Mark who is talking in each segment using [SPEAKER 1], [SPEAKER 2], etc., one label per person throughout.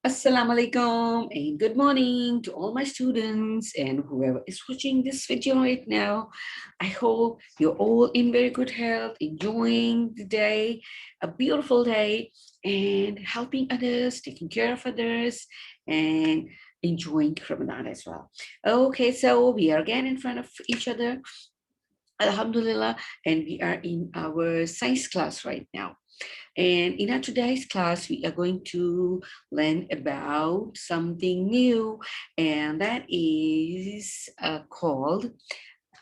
[SPEAKER 1] Assalamu alaikum and good morning to all my students and whoever is watching this video right now. I hope you're all in very good health, enjoying the day, a beautiful day, and helping others, taking care of others, and enjoying Ramadan as well. Okay, so we are again in front of each other. Alhamdulillah, and we are in our science class right now. And in our today's class, we are going to learn about something new, and that is called.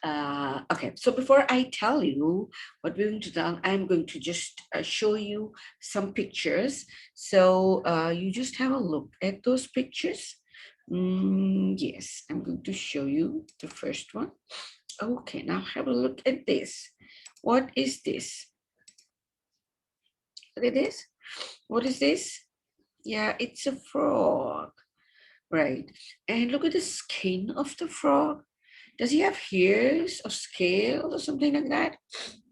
[SPEAKER 1] Okay, so before I tell you what we're going to do, I'm going to just show you some pictures. So you just have a look at those pictures. Yes, I'm going to show you the first one. Okay, now have a look at this. What is this? Look at this. What is this? Yeah, it's a frog, right? And look at the skin of the frog. Does he have hairs or scales or something like that?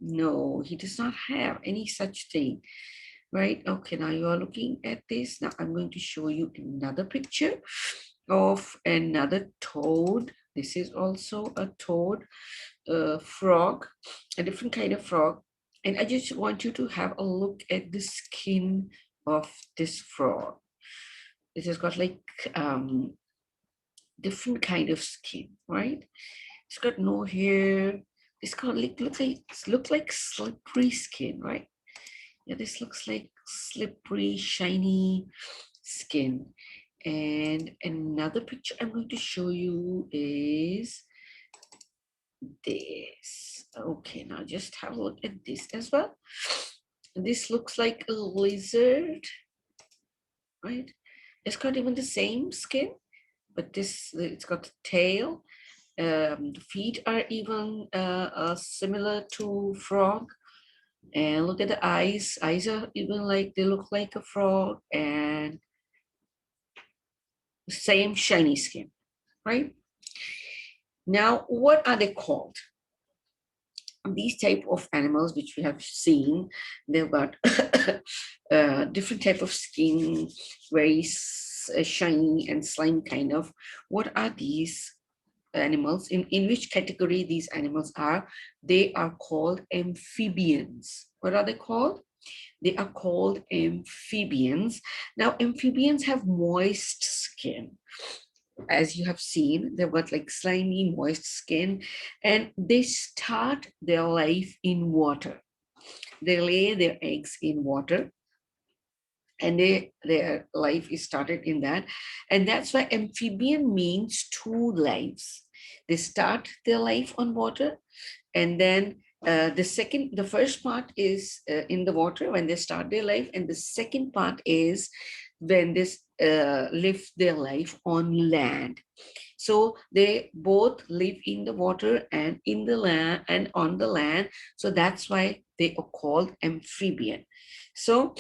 [SPEAKER 1] No, he does not have any such thing, right? Okay, now you are looking at this. Now I'm going to show you another picture of another toad. This is also a toad frog, a different kind of frog. And I just want you to have a look at the skin of this frog. It has got like different kind of skin, right? It's got no hair. It's got like look like slippery skin, right? Yeah, this looks like slippery, shiny skin. And another picture I'm going to show you is this. Okay, now just have a look at this as well. This looks like a lizard, right? It's got even the same skin, but it's got a tail. The feet are even similar to frog. And look at the eyes. Eyes are even like they look like a frog, and same shiny skin, right? Now, what are they called? These type of animals which we have seen, they've got different type of skin, very shiny and slime kind of. What are these animals? In which category these animals are? They are called amphibians. What are they called? They are called amphibians. Now, amphibians have moist skin. As you have seen, they've got like slimy, moist skin, and they start their life in water. They lay their eggs in water, and their life is started in that. And that's why amphibian means two lives. They start their life on water, and then the first part is in the water when they start their life, and the second part is when they live their life on land. So they both live in the water and in the land and on the land. So that's why they are called amphibian. So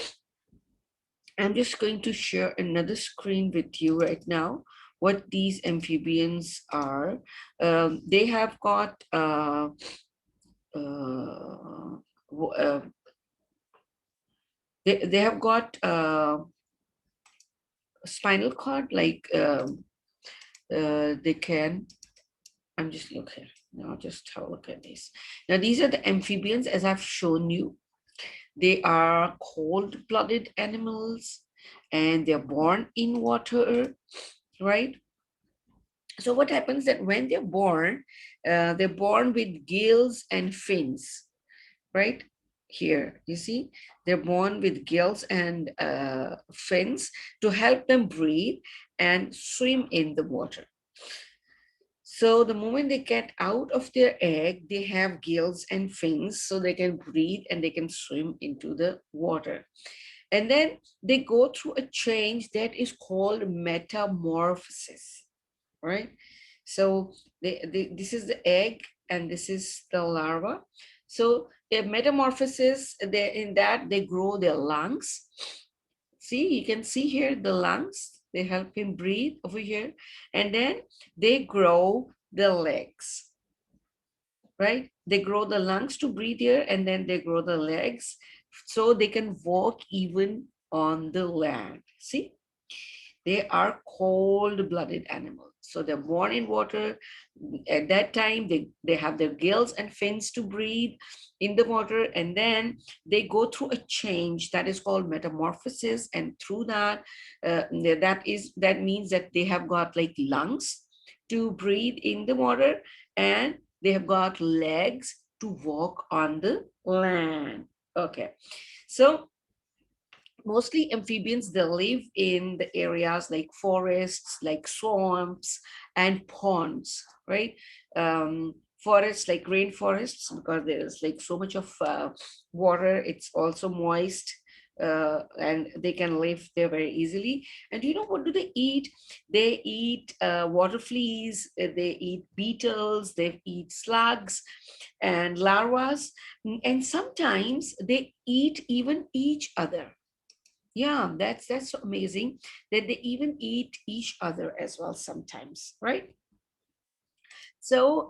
[SPEAKER 1] I'm just going to share another screen with you right now. What these amphibians are. They have got uh, uh, they have got spinal cord, like they can. I'm just look here now. Just have a look at this. Now these are the amphibians as I've shown you. They are cold-blooded animals, and they're born in water, right? So what happens that when they're born with gills and fins, right? Here, you see, they're born with gills and fins to help them breathe and swim in the water. So the moment they get out of their egg, they have gills and fins so they can breathe and they can swim into the water. And then they go through a change that is called metamorphosis, right? So this is the egg and this is the larva. So their metamorphosis, in that they grow their lungs. See, you can see here the lungs, they help him breathe over here. And then they grow the legs, right? They grow the lungs to breathe here, and then they grow the legs so they can walk even on the land. See? They are cold-blooded animals. So they're born in water. At that time, they have their gills and fins to breathe in the water, and then they go through a change that is called metamorphosis. And through that, that means that they have got like lungs to breathe in the water, and they have got legs to walk on the land. Okay, so mostly amphibians, they live in the areas like forests, like swamps and ponds, right? Forests like rainforests, because there's like so much of water, it's also moist. And they can live there very easily. And you know what do they eat? They eat water fleas, they eat beetles, they eat slugs and larvas, and sometimes they eat even each other. Yeah, that's so amazing that they even eat each other as well sometimes, right? So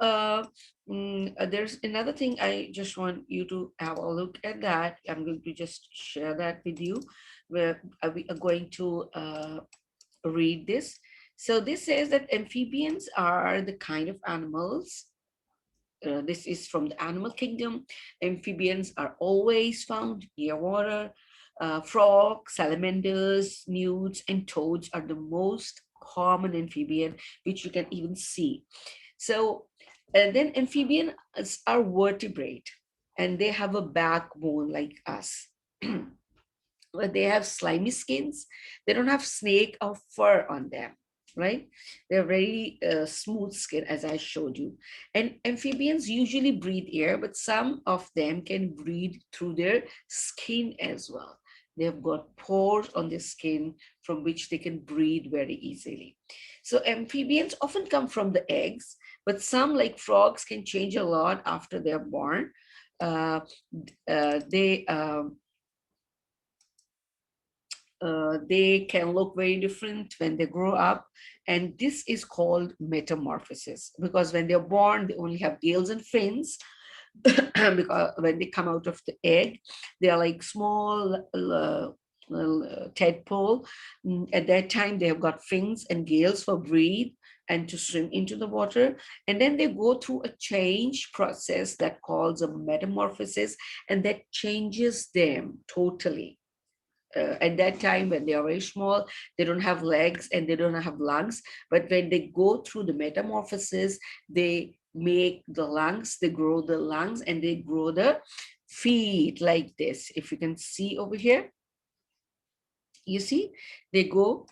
[SPEAKER 1] there's another thing I just want you to have a look at that. I'm going to just share that with you, where we are going to read this. So this says that amphibians are the kind of animals. This is from the animal kingdom. Amphibians are always found near water. Frogs, salamanders, newts, and toads are the most common amphibian, which you can even see. So, and then amphibians are vertebrate, and they have a backbone like us. But they have slimy skins. They don't have snake or fur on them, right? They're very smooth skin, as I showed you. And amphibians usually breathe air, but some of them can breathe through their skin as well. They have got pores on their skin from which they can breathe very easily. So amphibians often come from the eggs, but some, like frogs, can change a lot after they're born. Uh, they can look very different when they grow up. And this is called metamorphosis, because when they're born, they only have gills and fins. Because when they come out of the egg, they are like small little tadpole. At that time, they have got fins and gills for breathe and to swim into the water. And then they go through a change process that calls a metamorphosis, and that changes them totally. At that time, when they are very small, they don't have legs and they don't have lungs. But when they go through the metamorphosis, they make the lungs, they grow the lungs, and they grow the feet like this. If you can see over here, you see, they grow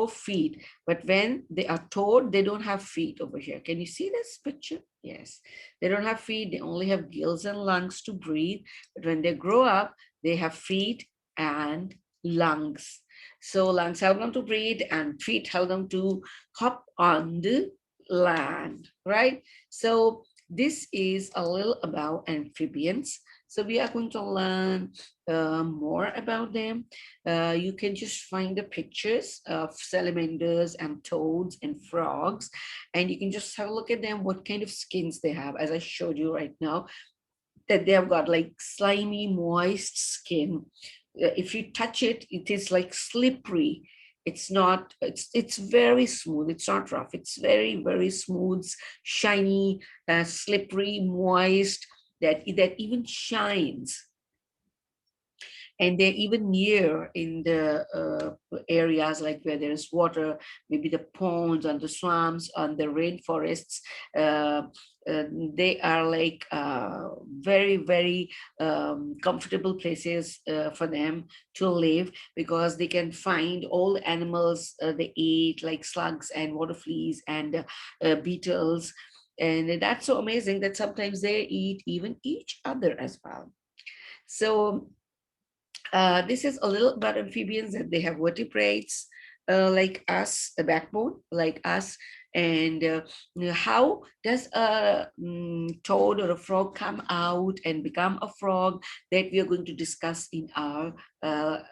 [SPEAKER 1] feet. But when they are toad, they don't have feet over here. Can you see this picture? Yes, they don't have feet. They only have gills and lungs to breathe. But when they grow up, they have feet and lungs. So lungs help them to breathe and feet help them to hop on the land, right? So this is a little about amphibians. So we are going to learn more about them. You can just find the pictures of salamanders and toads and frogs, and you can just have a look at them, what kind of skins they have, as I showed you right now, that they have got like slimy, moist skin. If you touch it, it is like slippery. It's not, it's very smooth. It's not rough. It's very, very smooth, shiny, slippery, moist, that even shines. And they're even near in the areas like where there's water, maybe the ponds and the swamps and the rainforests. uh, they are like very, very comfortable places for them to live, because they can find all the animals they eat, like slugs and water fleas and beetles. And that's so amazing that sometimes they eat even each other as well. So this is a little about amphibians, that they have vertebrates like us, a backbone like us. And how does a toad or a frog come out and become a frog? That we are going to discuss in our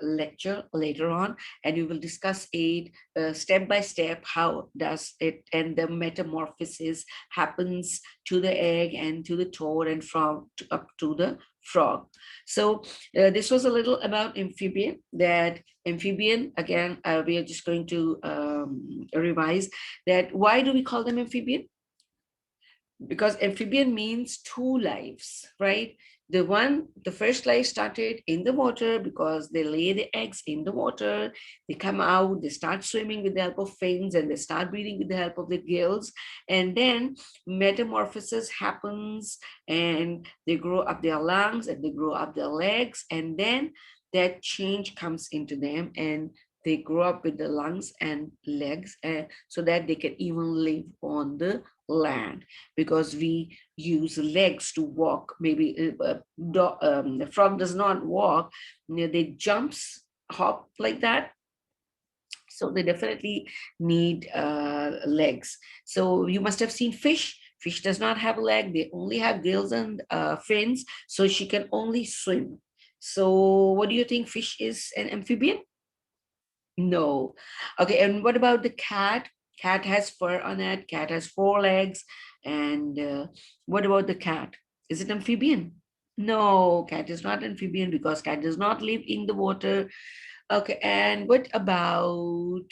[SPEAKER 1] lecture later on. And we will discuss it step by step, how does it and the metamorphosis happens to the egg and to the toad and from up to the frog. So this was a little about amphibian. That amphibian, again, we are just going to revise that. Why do we call them amphibian? Because amphibian means two lives, right? The first life started in the water because they lay the eggs in the water. They come out, they start swimming with the help of fins, and they start breathing with the help of the gills. And then metamorphosis happens, and they grow up their lungs and they grow up their legs. And then that change comes into them, and they grow up with the lungs and legs, so that they can even live on the land, because we use legs to walk. Maybe the frog does not walk, they jumps, hop like that. So they definitely need legs. So you must have seen fish. Fish does not have a leg, they only have gills and fins, so she can only swim. So what do you think, fish is an amphibian? No. Okay, and what about the cat? Cat has fur on it. Cat has four legs. And what about the cat? Is it amphibian? No, cat is not amphibian because cat does not live in the water. Okay, and what about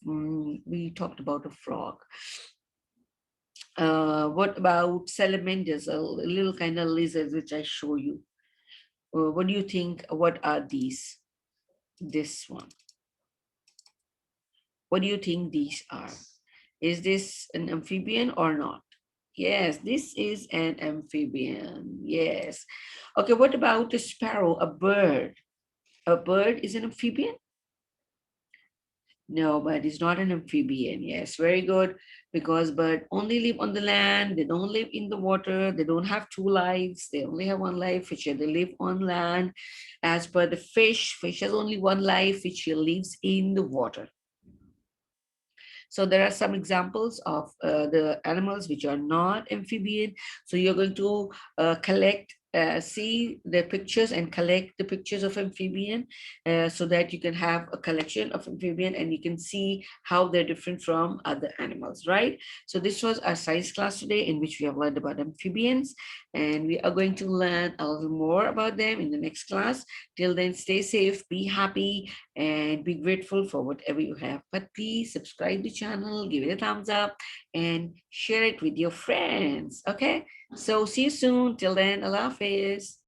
[SPEAKER 1] we talked about a frog. What about salamanders, a little kind of lizards, which I show you? What do you think? What are these? This one. What do you think these are? Is this an amphibian or not? Yes, this is an amphibian. Yes. Okay, what about a sparrow, a bird? A bird is an amphibian? No, but it's not an amphibian. Yes, very good. Because birds only live on the land. They don't live in the water. They don't have two lives. They only have one life, which they live on land. As per the fish, fish has only one life, which lives in the water. So there are some examples of the animals which are not amphibian. So you're going to see the pictures and collect the pictures of amphibian, so that you can have a collection of amphibian and you can see how they're different from other animals, right? So this was our science class today, in which we have learned about amphibians, and we are going to learn a little more about them in the next class. Till then, stay safe, be happy, and be grateful for whatever you have. But please subscribe the channel, give it a thumbs up, and share it with your friends. Okay, so see you soon. Till then, Allah Hafiz.